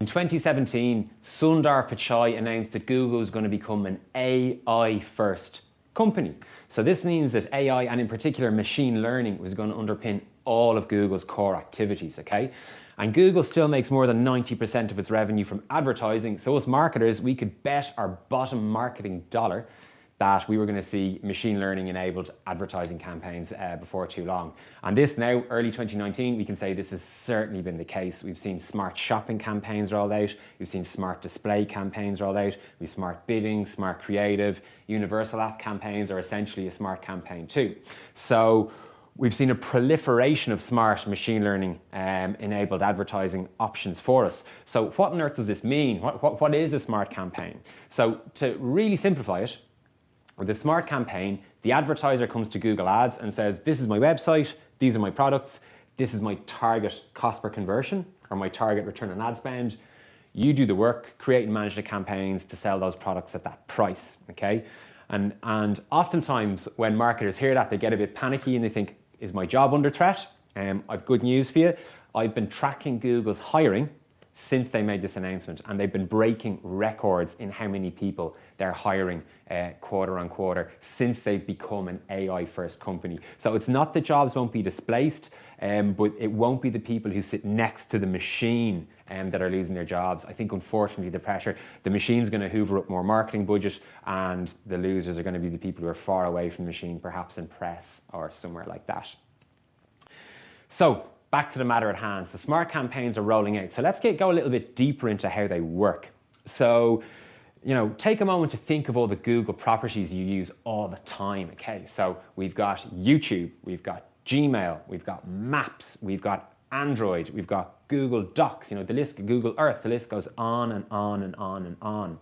In 2017, Sundar Pichai announced that Google was going to become an AI-first company. So this means that AI, and in particular machine learning, was going to underpin all of Google's core activities, okay? And Google still makes more than 90% of its revenue from advertising. So us marketers, we could bet our bottom marketing dollar that we were going to see machine learning enabled advertising campaigns before too long. And this now, early 2019, we can say this has certainly been the case. We've seen smart shopping campaigns rolled out. We've seen smart display campaigns rolled out. We've smart bidding, smart creative. Universal app campaigns are essentially a smart campaign too. So we've seen a proliferation of smart machine learning enabled advertising options for us. So what on earth does this mean? What is a smart campaign? So to really simplify it, with a smart campaign, the advertiser comes to Google Ads and says, this is my website, these are my products, this is my target cost per conversion or my target return on ad spend. You do the work, create and manage the campaigns to sell those products at that price, okay? And oftentimes when marketers hear that, they get a bit panicky and they think, is my job under threat? I've good news for you. I've been tracking Google's hiring since they made this announcement, and they've been breaking records in how many people they're hiring quarter on quarter since they've become an AI first company. So it's not that jobs won't be displaced, but it won't be the people who sit next to the machine that are losing their jobs. I think unfortunately the machine's going to hoover up more marketing budget, and the losers are going to be the people who are far away from the machine, perhaps in press or somewhere like that. So back to the matter at hand. So smart campaigns are rolling out. So let's go a little bit deeper into how they work. So, take a moment to think of all the Google properties you use all the time, okay? So we've got YouTube, we've got Gmail, we've got Maps, we've got Android, we've got Google Docs, the list, Google Earth, the list goes on and on and on and on.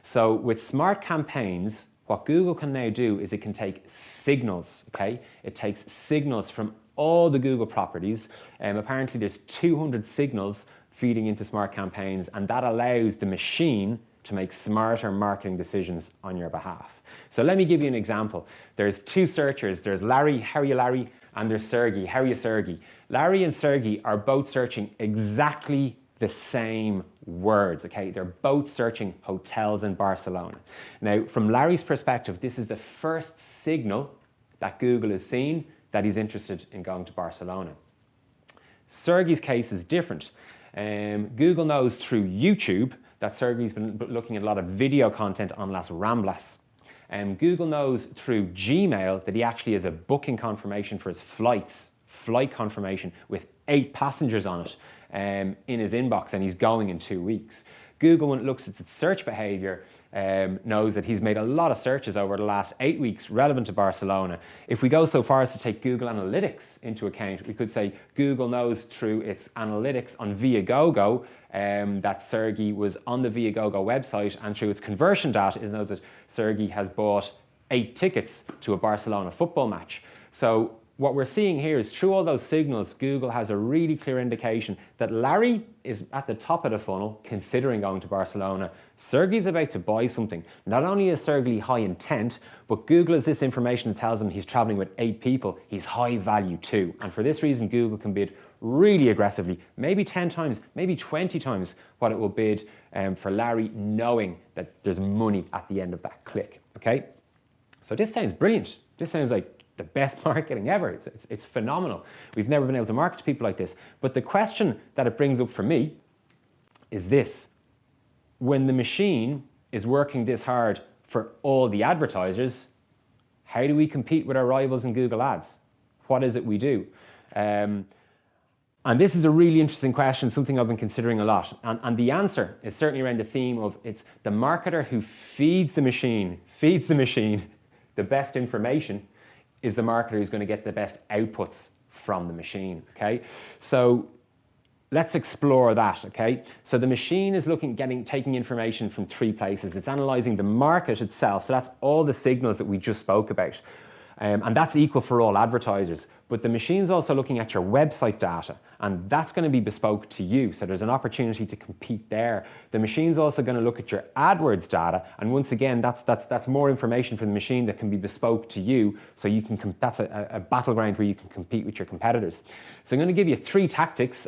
So with smart campaigns, what Google can now do is it can take signals, okay? It takes signals from all the Google properties. Apparently there's 200 signals feeding into smart campaigns, and that allows the machine to make smarter marketing decisions on your behalf. So let me give you an example. There's two searchers. There's Larry, how are you Larry? And there's Sergey, how are you Sergey? Larry and Sergey are both searching exactly the same words, okay? They're both searching hotels in Barcelona. Now, from Larry's perspective, this is the first signal that Google has seen that he's interested in going to Barcelona. Sergey's case is different. Google knows through YouTube that Sergey's been looking at a lot of video content on Las Ramblas. Google knows through Gmail that he actually has a booking confirmation for his flight confirmation with 8 passengers on it in his inbox, and he's going in 2 weeks. Google, when it looks at its search behavior, knows that he's made a lot of searches over the last 8 weeks relevant to Barcelona. If we go so far as to take Google Analytics into account, we could say Google knows through its analytics on Viagogo that Sergey was on the Viagogo website, and through its conversion data, it knows that Sergey has bought 8 tickets to a Barcelona football match. So what we're seeing here is through all those signals, Google has a really clear indication that Larry is at the top of the funnel considering going to Barcelona. Sergey's about to buy something. Not only is Sergey high intent, but Google has this information that tells him he's traveling with 8 people. He's high value too. And for this reason, Google can bid really aggressively, maybe 10 times, maybe 20 times what it will bid for Larry, knowing that there's money at the end of that click, okay? So this sounds brilliant. This sounds like the best marketing ever. It's phenomenal. We've never been able to market to people like this. But the question that it brings up for me is this. When the machine is working this hard for all the advertisers, how do we compete with our rivals in Google Ads? What is it we do? And this is a really interesting question, something I've been considering a lot. And the answer is certainly around the theme of it's the marketer who feeds the machine the best information is the marketer who's going to get the best outputs from the machine, okay? So let's explore that, okay? So the machine is taking information from 3 places. It's analyzing the market itself, so that's all the signals that we just spoke about. And that's equal for all advertisers. But the machine's also looking at your website data, and that's going to be bespoke to you. So there's an opportunity to compete there. The machine's also going to look at your AdWords data, and once again, that's more information from the machine that can be bespoke to you. So you can that's a battleground where you can compete with your competitors. So I'm going to give you 3 tactics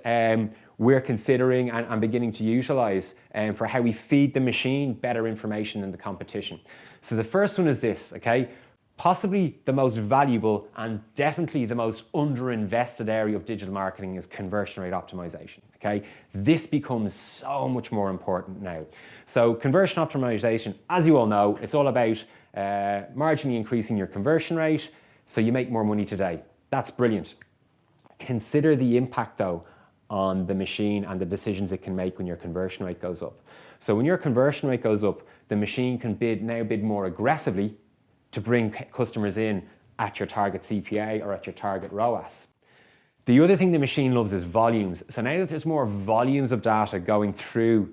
we're considering and beginning to utilize for how we feed the machine better information than the competition. So the first one is this, okay? Possibly the most valuable and definitely the most underinvested area of digital marketing is conversion rate optimization, okay? This becomes so much more important now. So conversion optimization, as you all know, it's all about marginally increasing your conversion rate so you make more money today. That's brilliant. Consider the impact though on the machine and the decisions it can make when your conversion rate goes up. So when your conversion rate goes up, the machine can now bid more aggressively to bring customers in at your target CPA or at your target ROAS. The other thing the machine loves is volumes. So now that there's more volumes of data going through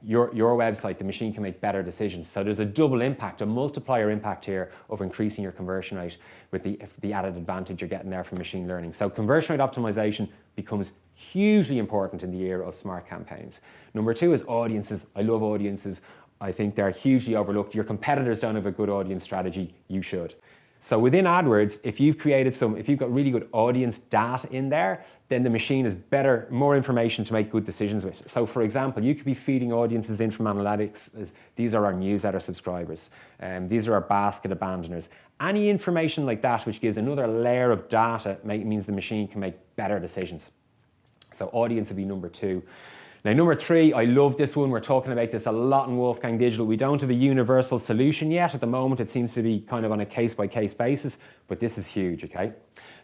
your website, the machine can make better decisions. So there's a double impact, a multiplier impact here of increasing your conversion rate with the added advantage you're getting there from machine learning. So conversion rate optimization becomes hugely important in the era of smart campaigns. Number two is audiences. I love audiences. I think they're hugely overlooked. Your competitors don't have a good audience strategy, you should. So within AdWords, if you've got really good audience data in there, then the machine has more information to make good decisions with. So for example, you could be feeding audiences in from analytics as these are our newsletter subscribers, these are our basket abandoners. Any information like that which gives another layer of data means the machine can make better decisions. So audience would be number two. Now, number three, I love this one. We're talking about this a lot in Wolfgang Digital. We don't have a universal solution yet. At the moment, it seems to be kind of on a case-by-case basis, but this is huge, okay?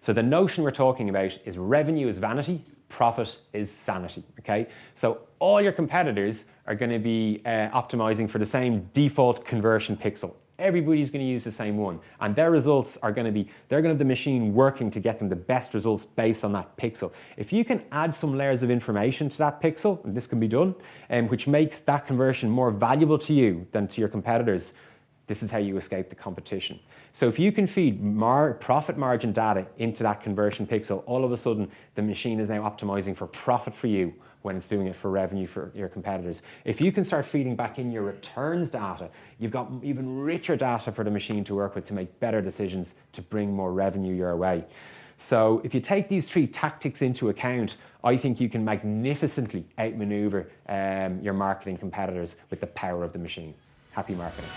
So the notion we're talking about is revenue is vanity, profit is sanity, okay? So all your competitors are going to be optimizing for the same default conversion pixel. Everybody's going to use the same one, and their results are going to be, they're going to have the machine working to get them the best results based on that pixel. If you can add some layers of information to that pixel, and this can be done, which makes that conversion more valuable to you than to your competitors, this is how you escape the competition. So if you can feed profit margin data into that conversion pixel, all of a sudden the machine is now optimizing for profit for you when it's doing it for revenue for your competitors. If you can start feeding back in your returns data, you've got even richer data for the machine to work with to make better decisions to bring more revenue your way. So if you take these three tactics into account, I think you can magnificently outmaneuver your marketing competitors with the power of the machine. Happy marketing.